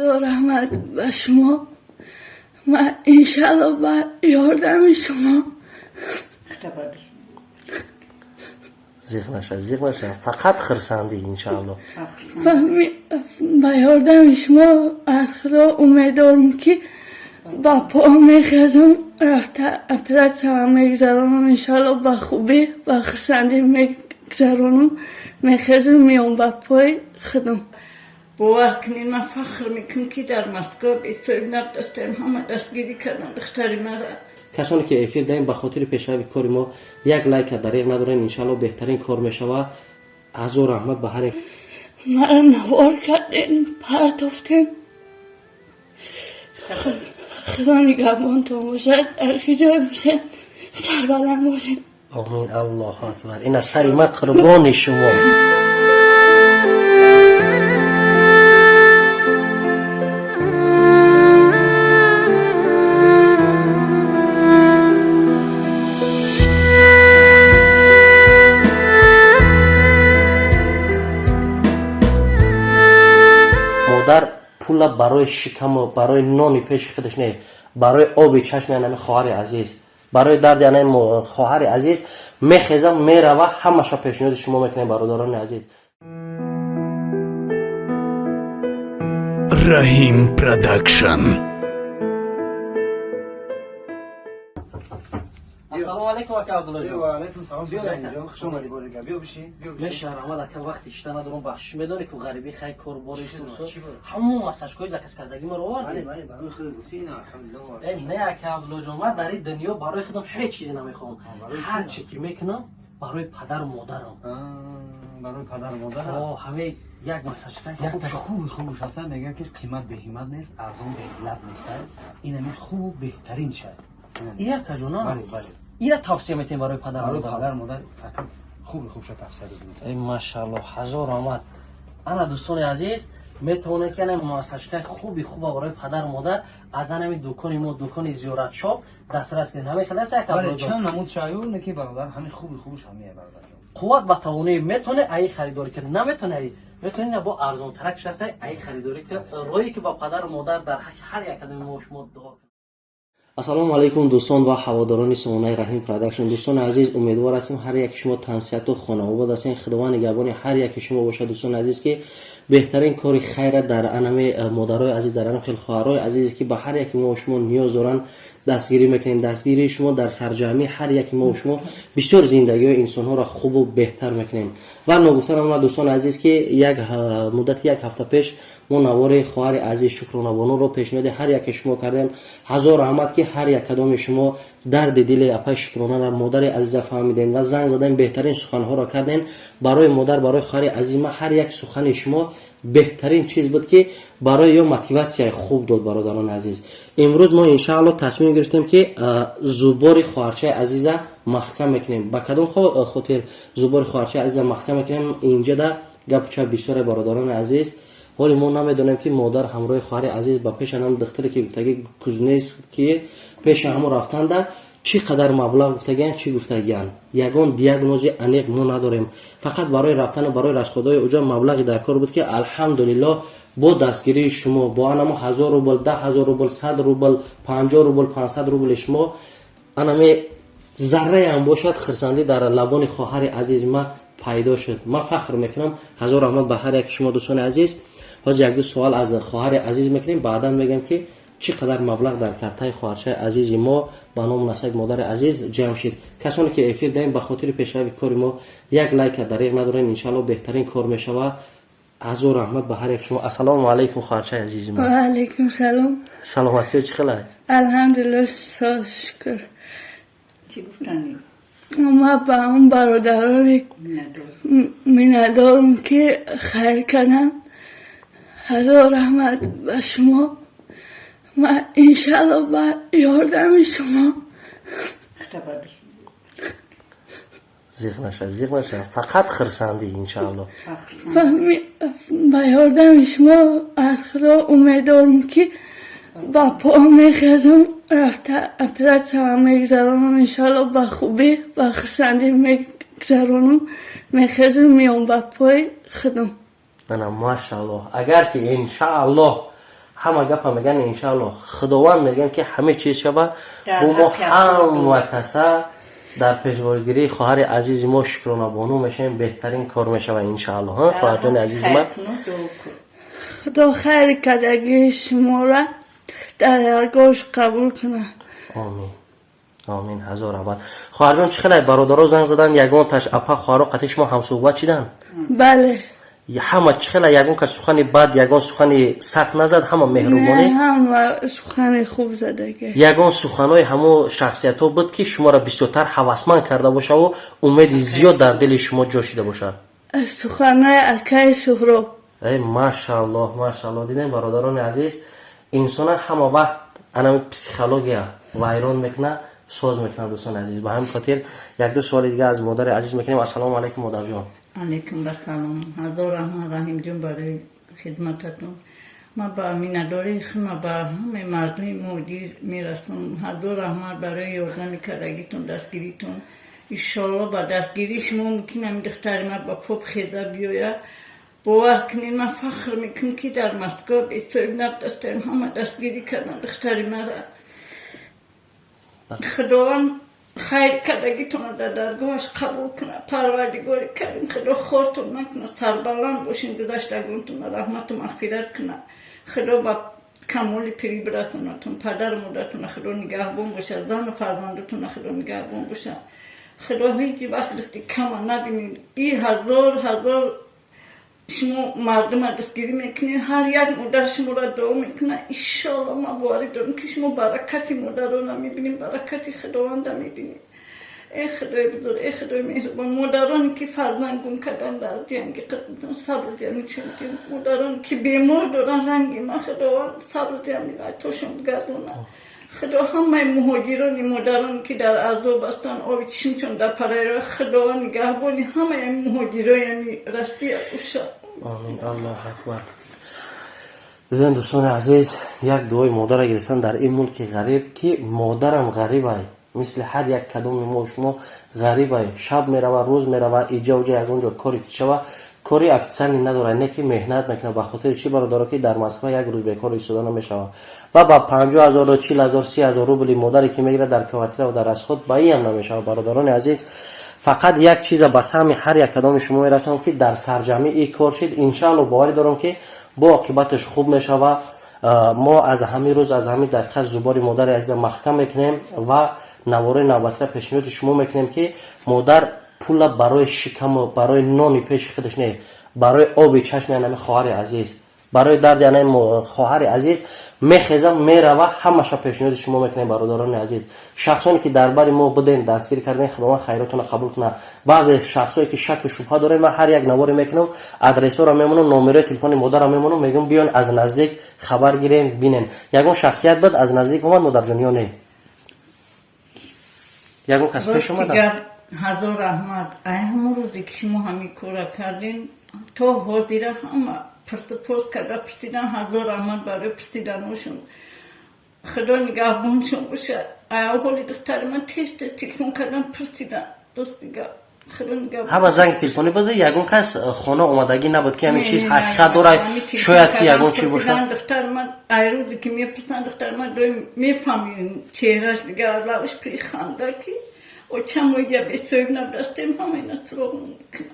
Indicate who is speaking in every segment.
Speaker 1: رحمت به شما. من انشالله با یاردم شما
Speaker 2: زیغ نشه فقط خرسندی انشالله.
Speaker 1: با یاردم شما از خدا امیدوارم که با پا میخزم رفته اپراتسیون میگذرانم انشالله با خوبی با خرسندی میگذرانم میخزم میام با پای خودم.
Speaker 3: باور کنین من فخر میکنم که در مسکو 27 دستم همه دستگیری کردن دختری مرا.
Speaker 2: کسانی که افیر داریم به خاطر پیشروی کار ما یک لایک دریغ ندارن انشالله بهترین کار میشوه. از و رحمت به هر
Speaker 1: مرا نوار کردین پرتافتین. خدا نگهبانتون باشد در جای باشد سربلند باشید.
Speaker 2: آمین. الله اکبر. این از سر من قربان شما. مادر پول برای شکم و برای نانی پیش خودش نه، برای آب چشم یعنی خواهر عزیز، برای درد یعنی خواهر عزیز میخیزم میروه همه پیشنهاد شما میکنه برادران عزیز.
Speaker 4: رحیم پروداکشن.
Speaker 2: السلام علیکم اکا عبدالله جان.
Speaker 5: و علیکم سلام. بیا اینجا خوش اومدی بارگا. بیا بشین.
Speaker 2: میشه رحمت اکا وقتی اشتا ندارم بخش میدونی که غریبی خیلی کار باری سوسو همون مساجکای زکس کردگی ما رو آوردی.
Speaker 5: بله برای خود گفتی نه الحمدلله.
Speaker 2: نه اکا عبدالله جان من در این دنیا برای خودم هیچ چیزی نمیخوام. هر چی که میکنم برای پدر و مادرم.
Speaker 5: برای پدر و مادر.
Speaker 2: همه یک مساجکای
Speaker 5: خوبش هستن میگن که قیمت به قیمت نیست، ارزان به علت نیست. این همین خوب بهترین شد.
Speaker 2: یک جونا.
Speaker 5: بله.
Speaker 2: اینا توصیه میتین برای پدر و
Speaker 5: مادر. مادر خوب شد توصیه بدید.
Speaker 2: ای ماشاءالله هزار رحمت. انا دوستان عزیز میتونه که مؤسسه خوبی برای پدر و مادر از همین دکان ما دکان زیارت شاپ دسترس کنین. همه خلاص یک
Speaker 5: بله چند نمود شایو نکی برادر همین خوبش همه برادر.
Speaker 2: قوت با توانایی میتونه ای خریداری که نمیتونه میتونه با ارزان ترکش هست ای خریداری که رویی که با پدر و مادر در هر یک کدوم ما شما دعا. السلام علیکم دوستان و هواداران سامانه رحیم پروداکشن. دوستان عزیز امیدوار هستیم هر یک شما تنسیت و خانواده هستین. خداوند نگهبان هر یک شما باشه. دوستان عزیز که بهترین کاری خیر در انم مادرای عزیز در انم خیلی خواهرای عزیزی که به هر یک ما شما نیاز دارن دستگیری میکنین. دستگیری شما در سرجمی هر یک ما شما بسیار زندگی انسان ها را خوب و بهتر میکنین. و نگفتم دوستان عزیز که یک مدت یک هفته پیش ما نوار خواهر عزیز شکرانه بانو رو پیشنهاد هر یک شما کردیم. هزار رحمت که هر یک کدام شما درد دل اپای شکرانه را مادر عزیز فهمیدین و زنگ زدن بهترین سخن ها را کردین برای مادر برای خواهر عزیز. ما هر یک سخن شما بهترین چیز بود که برای یا موتیواسیون خوب داد برادران عزیز. امروز ما ان شاء الله تصمیم گرفتیم که زبار خواهرچه عزیز محکم میکنیم. با کدام خاطر زبار خواهرچه عزیز محکم میکنیم اینجا دا گپ چا بسیار برادران عزیز. ولی ما نمیدونیم که مادر همراه خواهر عزیز با پیش هم دختری که گفتگی کوزنیس که پیش هم رفتن ده چقدر مبلغ گفتگن چی گفتگن یگان دیاگنوز انیق ما نداریم. فقط برای رفتن برای رشدخدای اوجا مبلغ در کار بود که الحمدلله با دستگیری شما با انما 1000 روبل 10000 روبل 100 روبل 50 روبل 500 روبل شما انما ذره هم باشد خرسندی در لبان خواهر عزیز ما پیدا شد. ما فخر میکنم. هزار رحمت به هر یک شما دوستان عزیز. باز یک دو سوال از خواهر عزیز میکنیم بعدا میگم که چقدر مبلغ در کارتای خواهرچه عزیز ما با نام نسب مادر عزیز جمع شد. کسانی که افیر داریم به خاطر پیشروی کار ما یک لایک دریغ ندارن انشالله بهترین کار میشوه. از و رحمت به هر یک شما. السلام علیکم خواهرچه عزیز ما.
Speaker 1: و علیکم سلام.
Speaker 2: سلامتی چه خبر؟
Speaker 1: الحمدلله شکر.
Speaker 3: چی گفتنی؟
Speaker 1: ما با اون برادران میندارم که خیر کنم. هزار رحمت به شما. من انشالله با یاردم شما.
Speaker 2: زیغ نشه فقط خرسندی انشالله.
Speaker 1: با یاردم شما از خدا امیدوارم که با پا میخزم رفته اپراتسیون میگذرانم انشالله با خوبی با خرسندی میگذرانم میخزم میام با پای خودم.
Speaker 2: نه ماشاءالله. اگر که انشاءالله همه گپ میگن انشالله خداوند میگن که همه چیز شوه و ما همه کسا در پیشواریگیری خواهر عزیز ما شکرانه بانو میشیم بهترین کار میشوه انشالله. ها خواهر جان عزیز ما
Speaker 1: خدا خیر کدگی شما را در درگاهش قبول کنه.
Speaker 2: آمین آمین هزار اول. خواهر جان چخیلی برادرها زنگ زدن یگان تاش اپا خواهر قطعی شما هم صحبت چیدن؟
Speaker 1: بله
Speaker 2: همه چخیلی یگان که سخنی بد یگان سخنی سخت نزد همه
Speaker 1: نه
Speaker 2: مهربانی
Speaker 1: هم سخن خوب زدگی
Speaker 2: یگان سخنای همو شخصیت ها بود که شما را بسیارتر حواسمند کرده باشه و امید زیاد در دل شما جاشیده باشه.
Speaker 1: سخنهای اکای سهراب
Speaker 2: ای ماشاءالله ماشاءالله. دیدین برادران عزیز انسان همه وقت انم پسیکولوژیا وایران میکنه سوز میکنه. دوستان عزیز به همین خاطر یک دو سوال دیگه از مادر عزیز میکنیم. السلام علیکم مادر جان.
Speaker 3: علیکم السلام. هزار رحمت رحیم جون برای خدمتتون. ما با امیناداری خما با همه مردم مودی میرسون. هزار رحمت برای یاردن کردگیتون دستگیریتون. انشالله با دستگیری شما ممکن همین دختر ما با پاپ خیزه بیاید. باور کنین من فخر میکنم که در مسکو 27 دستم همه دستگیری کردن دختر ما را. خداوند خیر کردگیتون در درگاهش قبول کنه. پروردگاری کریم خدا خورتون نکنه. سربلند باشین گذشتگونتون رحمت و مغفرت کنه. خدا با کمال پیری برسونتون. پدر مادرتون خدا نگهبان باشه. زن و فرزندتون خدا نگهبان باشه. خدا هیچ وقت دستی کم نبینید. این هزار شما مردم دستگیری میکنین هر یک مادر شما را دعا میکنه. انشالله ما باوری دارم که شما برکت مادر را میبینیم برکت خداوند را میبینیم. ای خدای بزرگ ای خدای مهربان. مادرانی که فرزند گم کردن در جنگ قتل صبر جمعی چونتیم. مادرانی که بیمار دارن رنگی ما خداوند صبر جمعی توشون بگردونه. خدا همه مهاجران مادران که در عذاب هستن آب چشمشون در پرای خداوند نگهبانی همه مهاجران راستی اوشا.
Speaker 2: آمین الله اکبر. دیدن دوستان عزیز یک دعای مادر گرفتن در این ملک غریب که مادرم غریبه مثل هر یک کدوم ما شما غریبه. شب میروه روز میروه اینجا اونجا یگان جور کاری که شوه کاری افسانی نداره نه که مهنت میکنه. به خاطر چی برادرها که در مسکو یک روز بیکار ایستاده نمیشوه و با 50,000 و 40,000 30,000 روبل مادری که میگیره در کوارتیر و در از خود با این هم نمیشوه. برادران عزیز فقط یک چیز به سهم هر یک کدام شما میرسونم که در سرجمی این کار شد. انشالله باوری دارم که با عاقبتش خوب میشوه. ما از همین روز از همین دقیقه زبار مادر عزیز محکم میکنیم و نواره نوبت را پیشنهاد شما میکنیم که مادر پول برای شکم و برای نان پیش خودش نه برای آب چشم یعنی خواهر عزیز برای درد یعنی خواهر عزیز میخیزم میروه همش پیشنهاد شما میکنیم. برادران عزیز شخصانی که دربار ما بودن دستگیر کردن خداوند خیراتون قبول کنه. بعضی شخصایی که شک و شبهه دارن من هر یک نوار میکنم آدرس را میمونم نمره تلفن مادر را میمونم میگم بیان از نزدیک خبر گیرین ببینن. یگان شخصیت بود از نزدیک اومد مادر جان یا نه یگان کس پیش اومد.
Speaker 3: هزار رحمت. ای همون روزی که شما همین کارا کردین تا حاضر همه پرس کرده پرسیدن هزار رحمت برای پرسیدنشون. خدا نگهبانشون باشه. ای حالی دختر من تیز تلفن کردن پرسیدن دوست دیگه خدا نگهبان.
Speaker 2: همه زنگ تلفنی بوده یگان کس خانه اومدگی نبود که همین چیز حقیقت داره شاید که یگان چی باشه.
Speaker 3: دختر من ای روزی که میپرسن دختر من میفهمین چهرهش دیگه لبش پری خنده کی و چند مویه بسویب نبرستیم همه این سراغ میکنه.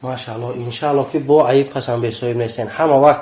Speaker 2: ماشاءالله انشاءالله که با عیب پسند بسویب نیستین. همه وقت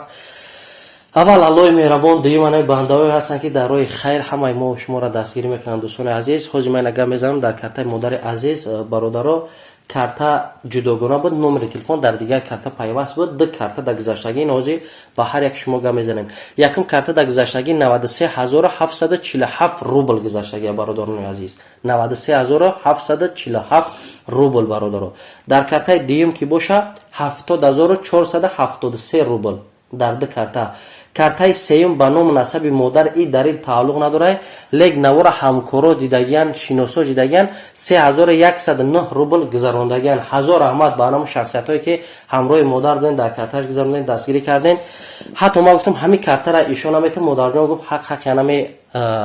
Speaker 2: اول الله مهربان دویم انای بنده‌ای هستن که در راه خیر همه ما شما را دستگیری میکنن. دوستان عزیز حاضر من نگاه میزنم در کارت مادر عزیز برادرها کارت جداگانه بود نمره تلفن در دیگر کارت پیوست بود. دو کارت در گذشتگی نازی با هر یک شما گام میزنیم. یکم کارت در گذشتگی 93747 روبل گذشتگی برادران عزیز 93747 روبل برادرها. در کارت دیوم که باشه 70473 روبل در دو کارت. کارتای سیوم به نام نسب مادر ای در این تعلق نداره لیک نوار همکارا دیدگیان شناسا دیدگیان 3109 روبل گذراندگیان. هزار رحمت به نام شخصیت هایی که همراه مادر بودن در کارتاش گذراندن دستگیری کردن. حتی ما گفتم همین کارت را ایشون هم مادر جان گفت حق یعنی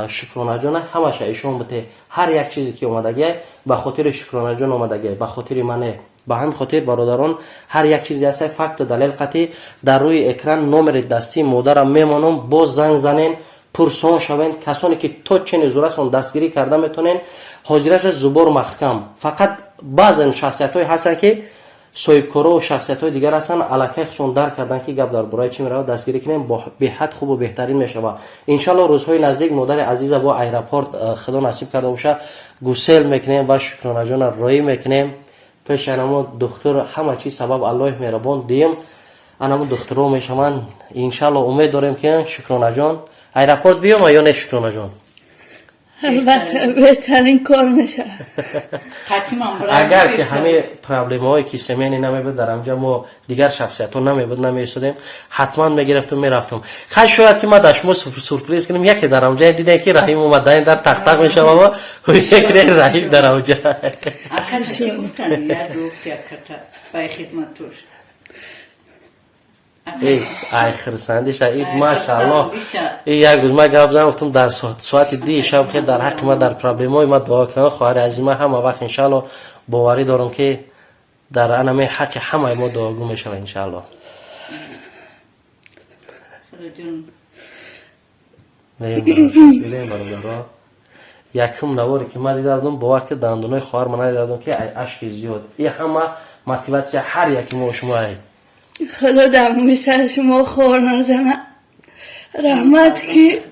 Speaker 2: شکرانه جان همش ایشون بده هر یک چیزی که اومدگی به خاطر شکرانه جان اومدگی به خاطر من به همین خاطر برادران هر یک چیزی هست فقط دلیل قطعی در روی اکران نمره دستی مادرم میمونم، باز زنگ زنین، پرسان شوین. کسانی که تا چنین زورستون دستگیری کرده میتونین حاضرش زبور محکم. فقط بعضی شخصیت های هستن که صاحبکارا و شخصیت های دیگر هستن الکی خودشون درک کردن که گپ در برای چی میره، دستگیری کنیم به حد خوب و بهترین میشه. ان شاء الله روزهای نزدیک مادر عزیز با ایرپورت خدا نصیب کرده باشه گسل میکنیم و شکرانه جان رای میکنیم پیش انمو دکتر. همه چی سبب الله مهربان دیم انمو دکترو میشمن. ان شاء الله امید داریم که شکرانه جان ایرپورت بیام یا نه شکرانه جان.
Speaker 1: البته بهترین کار میشه.
Speaker 2: اگر که همه پرابلم هایی که سمینی نمیبود در اینجا ما دیگر شخصیت ها نمیبود نمیستودیم حتما میگرفتم میرفتم. خیلی شاید که ما داشتم سورپرایز کنیم یکی در اینجا دیدن که رحیم اومدن در تخت تخت میشه بابا و یک رحیم در اینجا
Speaker 3: اکن شیمتن یا دو که کتا بای خدمت توش
Speaker 2: ای خرسندیش ای ماشاءالله. یک روز ما گپ زدم گفتم در ساعت 10 شب خیر در حق ما در پرابلم های ما دعا کنم. خواهر عزیز ما همه وقت ان شاء الله باوری دارم که در انم حق همه ما دعاگو میشه ان شاء الله. یکم نواری که ما دیده بودم باور که دندونای خواهر من دیده بودم که اشک زیاد. این همه موتیواسیون هر یکی ما شما هست.
Speaker 1: خدا دم سر شما خور نزنه. رحمت که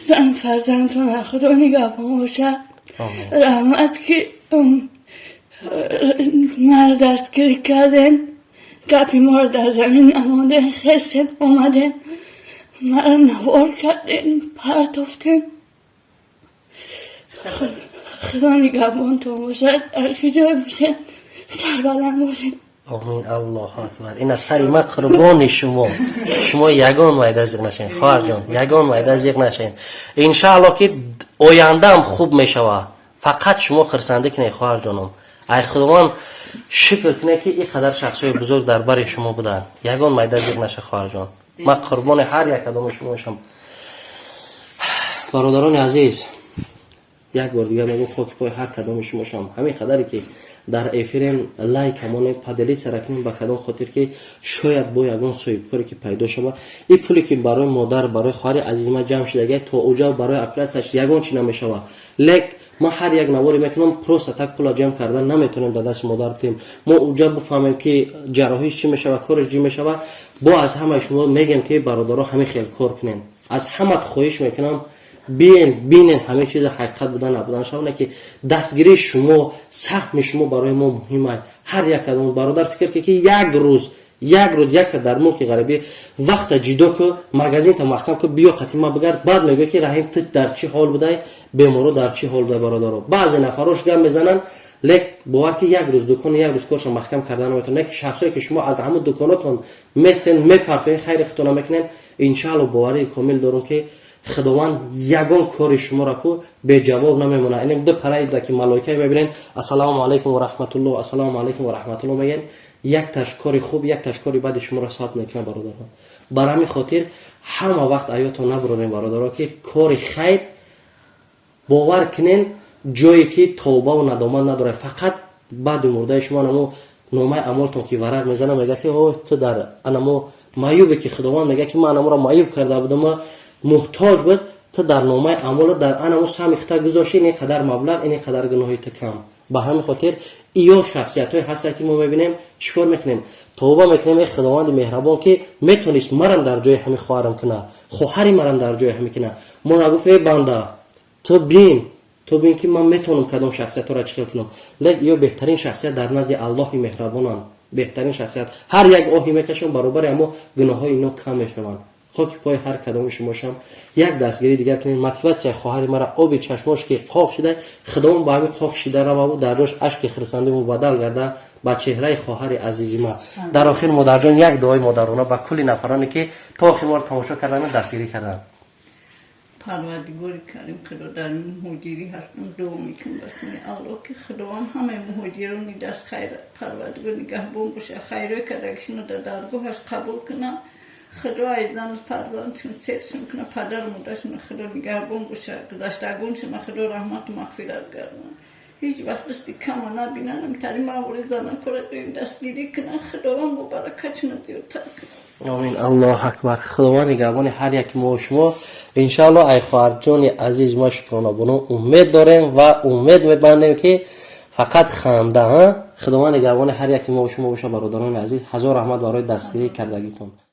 Speaker 1: زن فرزندتون خدا نگهبان باشه. رحمت که مرا دستگیری کردن گپی ما رو در زمین اماندن خستن اومدن مرا نوار کردن پرتفتن. خدا نگهبانتون باشه. در که جای باشه سربلند باشه.
Speaker 2: آمین. الله اکبر. این سری ما قربان شما یگان مایده از یک نشین خواهر جان، یگان مایده از یک نشین. انشاءالله که آینده هم خوب میشوه. فقط شما خرسنده کنید خواهر جانم. ای خداوند شکر کنه که این قدر شخصای بزرگ در بر شما بودن. یگان مایده از یک نشه خواهر جان. ما قربان هر یک کدام شما باشم. برادران عزیز یک بار دیگه میگم خاک پای هر کدام شما باشم. همین قدری که در افرین لایک همون پدلی سرکنیم با کدام خاطر که شاید با یگان صاحبکاری که پیدا شما این پولی که برای مادر برای خواهر عزیز ما جمع شده تا اوجا برای اپراتش یگان چی نمیشوه. لک ما هر یک نواری میکنم پروسه تک پولا جمع کردن نمیتونیم در دست مادر تیم. ما اوجا بفهمیم که جراحیش چی میشوه کارش چی میشوه. با از همه شما میگم که برادرها همه خیلی کار کنین. از همه خواهش میکنم بینن همه چیز حقیقت بودن نبودن شونه که دستگیری شما سهم شما برای ما مهمه. هر یک کدام برادر فکر که یک روز یک در ملک غربی وقت جدا که مگزین تا محکم که بیا قتیما بگرد بعد میگه که رحیم تو در چی حال بودی بیمارو در چی حال بودی. برادرها بعضی نفراش گم میزنن لک باور که یک روز دکان یک روز کارش محکم کردن نمیتونه که شخصایی که شما از همون دکاناتون میسن میپرتین خیر ختونه میکنین ان شاء الله باوری کامل دارم که خداوند یگان کار شما را کو به جواب نمیمونه. اینم دو پرای که ملائکه میبینن السلام علیکم و رحمت الله السلام علیکم و رحمت الله میگن یک تشکر خوب یک تشکر بعد شما را سات میکنه برادران. برای همین خاطر همه وقت آیاتون نبرونین برادرها که کار خیر باور کنین جایی که توبه و ندامت نداره. فقط بعد مرده شما نمو نامه اعمالتون که ورق میزنه میگه که تو در انمو معیوبه که خداوند میگه که من انمو را معیوب کرده بودم محتاج بود تو در نامه اعمال در انمو سمیخته گذاشتی این قدر مبلغ این قدر گناهی تو کم. به همین خاطر ایو شخصیت های هست که ما میبینیم چیکار میکنیم توبه میکنیم ای خداوند مهربان که میتونست مرم در جای همین خواهرم کنه خواهری مرم در جای همین کنه. ما نگفت ای بنده تو بین که من میتونم کدام شخصیت را چیکار کنم. لیکن یا بهترین شخصیت در نزد الله مهربانم بهترین شخصیت هر یک آهی میکشم برابر اما گناه های اینا کم میشوند. خاک پای هر کدام شما شم یک دستگیری دیگر کنین. موتیواسیون خواهر مرا آب چشماش که قاق شده خداوند با همین قاق شده را و در روش اشک خرسنده مبادل گرده با چهره خواهر عزیزی ما. در آخر مادر جان یک دعای مادرانه با کلی نفرانی که تا آخر ما تماشا کردن دستگیری کردن.
Speaker 3: پروردگار کریم خدا در مهاجری هستم دعا میکنم برسونی الله که خداوند همه مهاجرانی در خیر پروردگار نگهبان باشه خیرای کردگشون در درگاهش قبول کنه. خدا ایزان فرزندشون سرشون کنه پدر مادرشون خدا نگهبان باشه گذشتگانشون خدا رحمت و مغفرت کنه. هیچ وقت دستی کم نبینن تری موارد زنان کار دویم دستگیری کنن خداوند با برکتشون زیادتر کنن.
Speaker 2: آمین. الله اکبر. خداوند نگهبان هر یک ما و شما. انشالله ای خواهر جان عزیز ما شکرانه بانو امید داریم و امید میبندیم که فقط خنده ها. خداوند نگهبان هر یک ما و شما باشه برادران عزیز. هزار رحمت برای دستگیری کردگیتون.